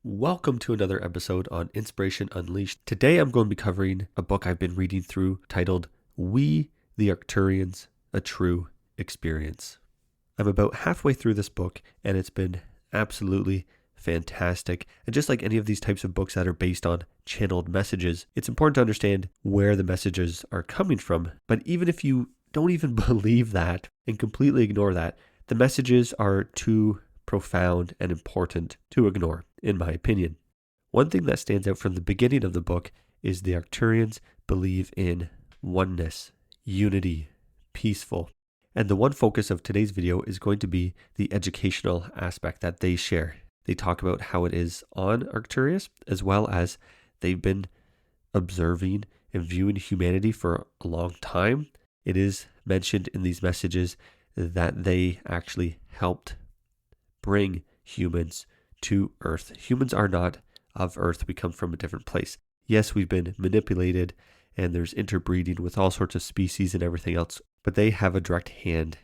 Welcome to another episode on Inspiration Unleashed. Today I'm going to be covering a book I've been reading through titled We, the Arcturians, A True Experience. I'm about halfway through this book and it's been absolutely fantastic. And just like any of these types of books that are based on channeled messages, it's important to understand where the messages are coming from. But even if you don't even believe that and completely ignore that, the messages are too profound and important to ignore, in my opinion. One thing that stands out from the beginning of the book is the Arcturians believe in oneness, unity, peaceful. And the one focus of today's video is going to be the educational aspect that they share. They talk about how it is on Arcturus, as well as they've been observing and viewing humanity for a long time. It is mentioned in these messages that they actually helped bring humans to Earth. Humans are not of Earth. We come from a different place. Yes, we've been manipulated and there's interbreeding with all sorts of species and everything else, but they have a direct hand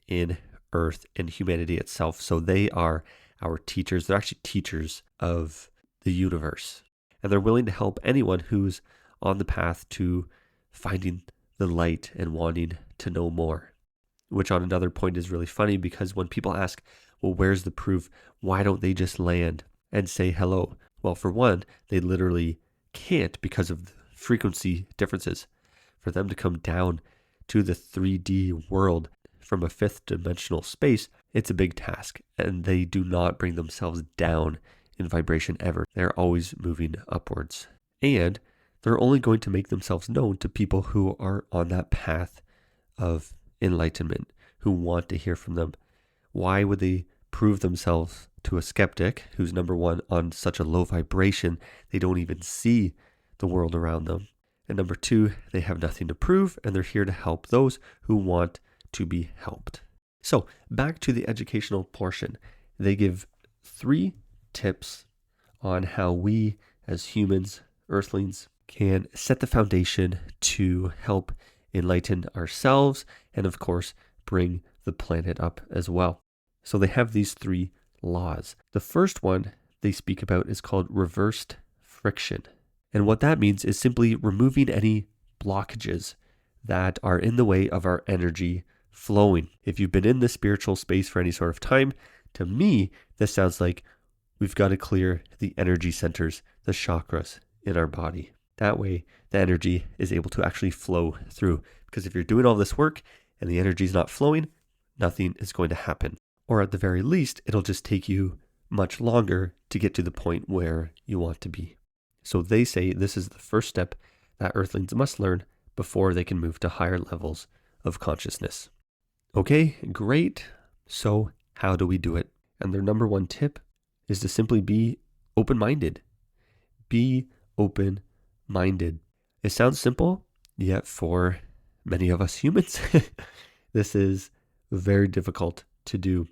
in Earth and humanity itself. So they are our teachers. They're actually teachers of the universe. And they're willing to help anyone who's on the path to finding the light and wanting to know more. Which on another point is really funny because when people ask, well, where's the proof? Why don't they just land and say hello? Well, for one, they literally can't because of the frequency differences. For them to come down to the 3D world from a fifth dimensional space, it's a big task. And they do not bring themselves down in vibration ever. They're always moving upwards. And they're only going to make themselves known to people who are on that path of enlightenment, who want to hear from them. Why would they prove themselves to a skeptic who's number one on such a low vibration, they don't even see the world around them? And number two, they have nothing to prove and they're here to help those who want to be helped. So back to the educational portion. They give 3 tips on how we as humans, earthlings, can set the foundation to help enlighten ourselves and of course bring the planet up as well. So they have these 3 laws. The first one they speak about is called reversed friction. And what that means is simply removing any blockages that are in the way of our energy flowing. If you've been in the spiritual space for any sort of time, to me, this sounds like we've got to clear the energy centers, the chakras in our body. That way, the energy is able to actually flow through. Because if you're doing all this work and the energy is not flowing, nothing is going to happen. Or at the very least, it'll just take you much longer to get to the point where you want to be. So they say this is the first step that earthlings must learn before they can move to higher levels of consciousness. Okay, great. So how do we do it? And their number 1 tip is to simply be open-minded. Be open-minded. It sounds simple, yet for many of us humans, this is very difficult to do.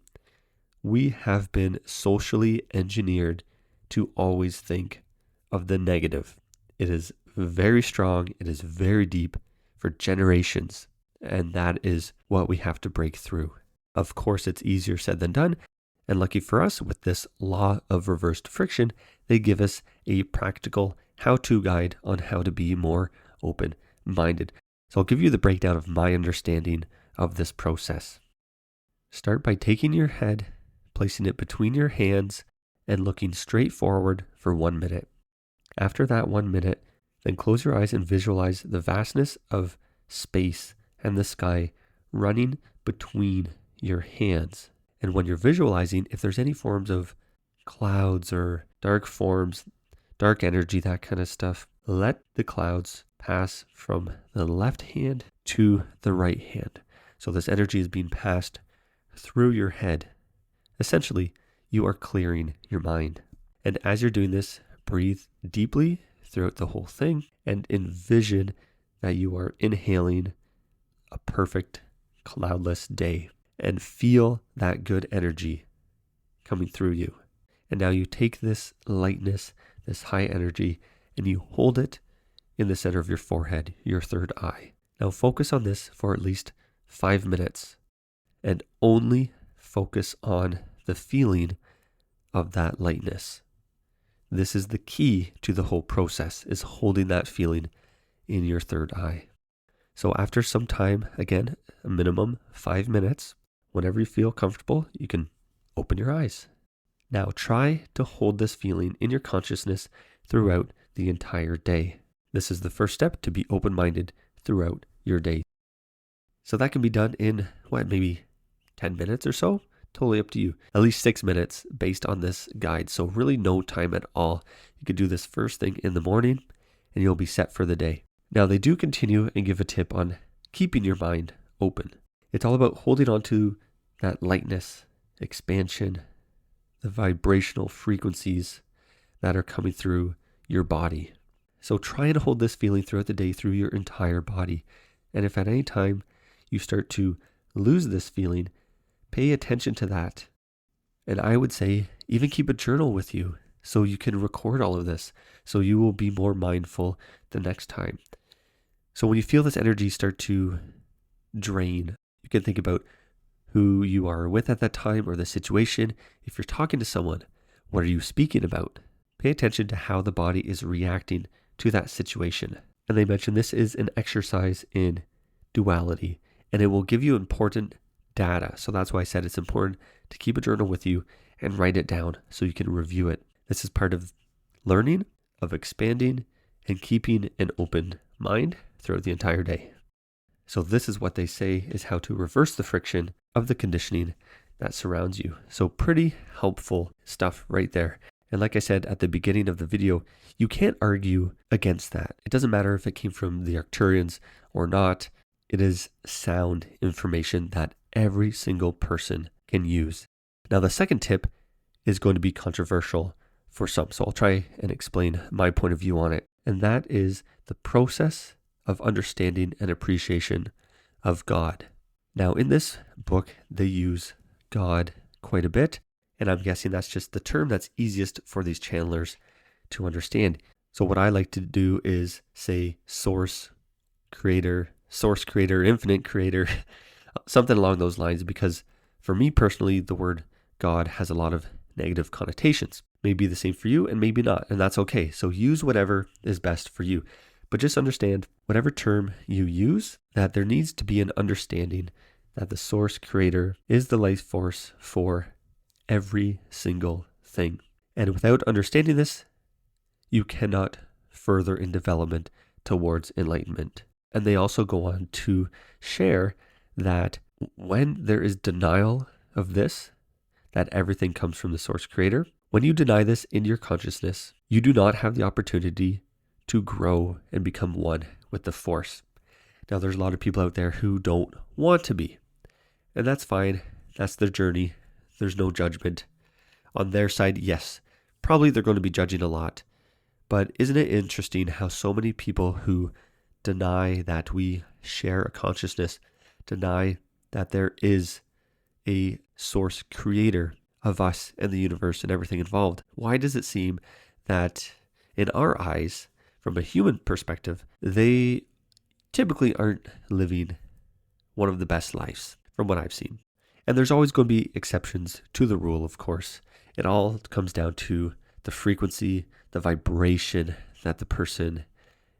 We have been socially engineered to always think of the negative. It is very strong. It is very deep for generations. And that is what we have to break through. Of course, it's easier said than done. And lucky for us, with this law of reversed friction, they give us a practical how-to guide on how to be more open-minded. So I'll give you the breakdown of my understanding of this process. Start by taking your head, placing it between your hands, and looking straight forward for 1 minute. After that 1 minute, then close your eyes and visualize the vastness of space and the sky running between your hands. And when you're visualizing, if there's any forms of clouds or dark forms, dark energy, that kind of stuff, let the clouds pass from the left hand to the right hand. So this energy is being passed through your head. Essentially, you are clearing your mind. And as you're doing this, breathe deeply throughout the whole thing and envision that you are inhaling a perfect cloudless day and feel that good energy coming through you. And now you take this lightness, this high energy, and you hold it in the center of your forehead, your third eye. Now focus on this for at least 5 minutes and only focus on the feeling of that lightness, this is the key to the whole process, is holding that feeling in your third eye. So after some time, again, a minimum 5 minutes, whenever you feel comfortable, you can open your eyes. Now try to hold this feeling in your consciousness throughout the entire day. This is the first step to be open-minded throughout your day. So that can be done in, maybe 10 minutes or so? Totally up to you. At least 6 minutes based on this guide. So really no time at all. You could do this first thing in the morning and you'll be set for the day. Now they do continue and give a tip on keeping your mind open. It's all about holding on to that lightness, expansion, the vibrational frequencies that are coming through your body. So try and hold this feeling throughout the day through your entire body. And if at any time you start to lose this feeling, pay attention to that. And I would say even keep a journal with you so you can record all of this, so you will be more mindful the next time. So when you feel this energy start to drain, you can think about who you are with at that time or the situation. If you're talking to someone, what are you speaking about? Pay attention to how the body is reacting to that situation. And they mention this is an exercise in duality, and it will give you important data. So that's why I said it's important to keep a journal with you and write it down so you can review it. This is part of learning, of expanding, and keeping an open mind throughout the entire day. So this is what they say is how to reverse the friction of the conditioning that surrounds you. So pretty helpful stuff right there. And like I said at the beginning of the video, you can't argue against that. It doesn't matter if it came from the Arcturians or not. It is sound information that every single person can use. Now the second tip is going to be controversial for some. So I'll try and explain my point of view on it. And that is the process of understanding and appreciation of God. Now in this book, they use God quite a bit. And I'm guessing that's just the term that's easiest for these channelers to understand. So what I like to do is say source creator, infinite creator, something along those lines, because for me personally, the word God has a lot of negative connotations. Maybe the same for you and maybe not, and that's okay. So use whatever is best for you. But just understand, whatever term you use, that there needs to be an understanding that the source creator is the life force for every single thing. And without understanding this, you cannot further in development towards enlightenment. And they also go on to share that when there is denial of this, that everything comes from the source creator, when you deny this in your consciousness, you do not have the opportunity to grow and become one with the force. Now, there's a lot of people out there who don't want to be, and that's fine. That's their journey. There's no judgment. On their side, yes, probably they're going to be judging a lot. But isn't it interesting how so many people who deny that we share a consciousness, deny that there is a source creator of us and the universe and everything involved, why does it seem that in our eyes, from a human perspective, they typically aren't living one of the best lives from what I've seen? And there's always going to be exceptions to the rule, of course. It all comes down to the frequency, the vibration that the person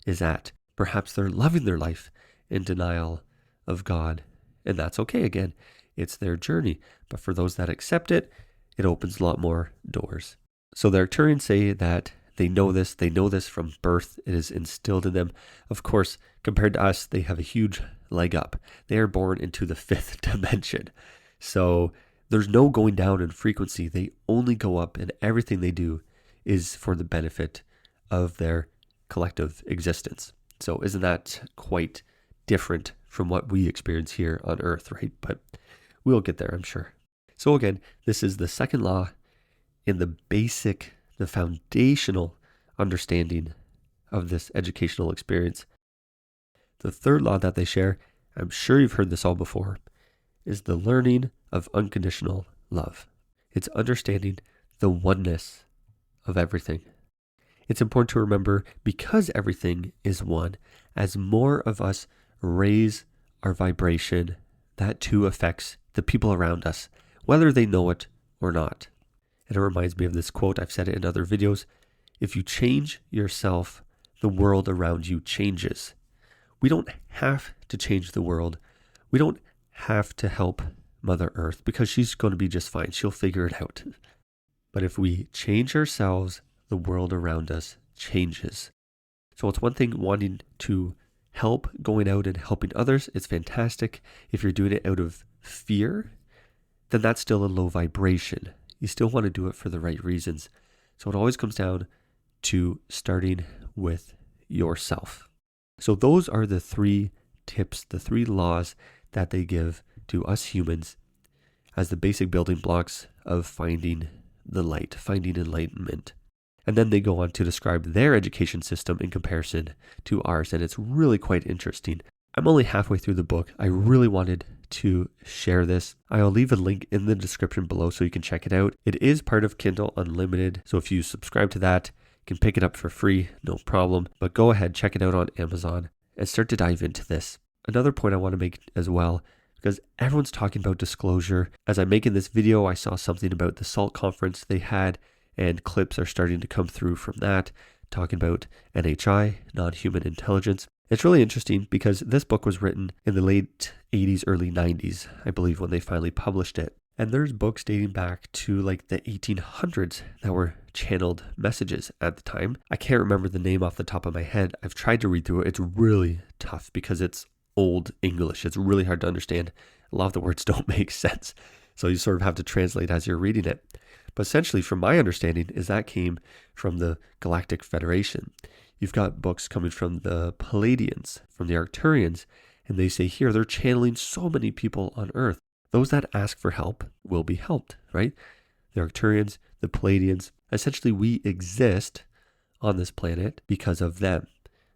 is at. Perhaps they're loving their life in denial of God, and that's okay. Again, it's their journey. But for those that accept it, it opens a lot more doors. So the Arcturians say that they know this from birth. It is instilled in them. Of course, compared to us, they have a huge leg up. They are born into the fifth dimension. So there's no going down in frequency. They only go up, and everything they do is for the benefit of their collective existence. So isn't that quite different from what we experience here on Earth, right? But we'll get there, I'm sure. So again, this is the second law in the foundational understanding of this educational experience. The third law that they share, I'm sure you've heard this all before, is the learning of unconditional love. It's understanding the oneness of everything. It's important to remember, because everything is one, as more of us raise our vibration, that too affects the people around us, whether they know it or not. And it reminds me of this quote, I've said it in other videos. if you change yourself, the world around you changes. We don't have to change the world. We don't have to help Mother Earth because she's going to be just fine. She'll figure it out. But if we change ourselves, the world around us changes. So it's one thing wanting to help, going out and helping others. It's fantastic. If you're doing it out of fear, then that's still a low vibration. You still want to do it for the right reasons. So it always comes down to starting with yourself. So those are the 3 tips, the 3 laws that they give to us humans as the basic building blocks of finding the light, finding enlightenment. And then they go on to describe their education system in comparison to ours. And it's really quite interesting. I'm only halfway through the book. I really wanted to share this. I'll leave a link in the description below so you can check it out. It is part of Kindle Unlimited. So if you subscribe to that, you can pick it up for free, no problem. But go ahead, check it out on Amazon and start to dive into this. Another point I want to make as well, because everyone's talking about disclosure. As I'm making this video, I saw something about the SALT conference they had, and clips are starting to come through from that, talking about NHI, non-human intelligence. It's really interesting because this book was written in the late 80s, early 90s, I believe, when they finally published it. And there's books dating back to like the 1800s that were channeled messages at the time. I can't remember the name off the top of my head. I've tried to read through it. It's really tough because it's old English. It's really hard to understand. A lot of the words don't make sense. So you sort of have to translate as you're reading it. But essentially, from my understanding, is that came from the Galactic Federation. You've got books coming from the Palladians, from the Arcturians, and they say here they're channeling so many people on Earth. Those that ask for help will be helped, right? The Arcturians, the Palladians, essentially we exist on this planet because of them.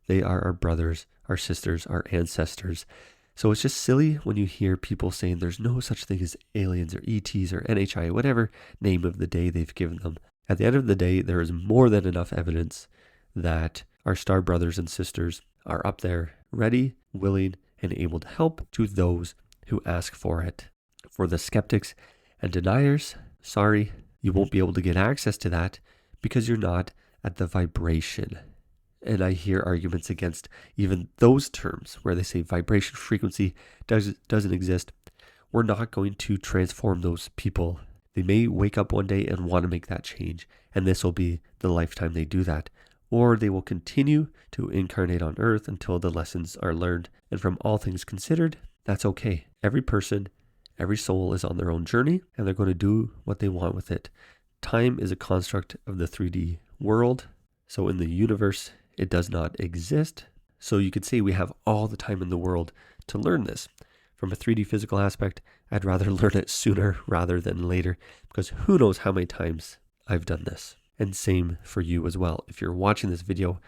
They are our brothers, our sisters, our ancestors. So it's just silly when you hear people saying there's no such thing as aliens or ETs or NHI, whatever name of the day they've given them. At the end of the day, there is more than enough evidence that our star brothers and sisters are up there, ready, willing, and able to help to those who ask for it. For the skeptics and deniers, sorry, you won't be able to get access to that because you're not at the vibration. And I hear arguments against even those terms where they say vibration frequency doesn't exist. We're not going to transform those people. They may wake up one day and want to make that change, and this will be the lifetime they do that. Or they will continue to incarnate on Earth until the lessons are learned. And from all things considered, that's okay. Every person, every soul is on their own journey, and they're going to do what they want with it. Time is a construct of the 3D world. So in the universe, it does not exist. So you could say we have all the time in the world to learn this. From a 3D physical aspect, I'd rather learn it sooner rather than later, because who knows how many times I've done this. And same for you as well. If you're watching this video,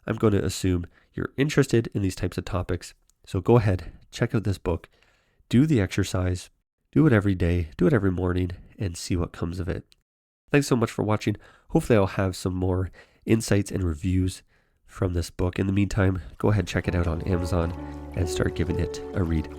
I'm going to assume you're interested in these types of topics. So go ahead, check out this book, do the exercise, do it every day, do it every morning, and see what comes of it. Thanks so much for watching. Hopefully I'll have some more insights and reviews from this book. In the meantime, go ahead, check it out on Amazon and start giving it a read.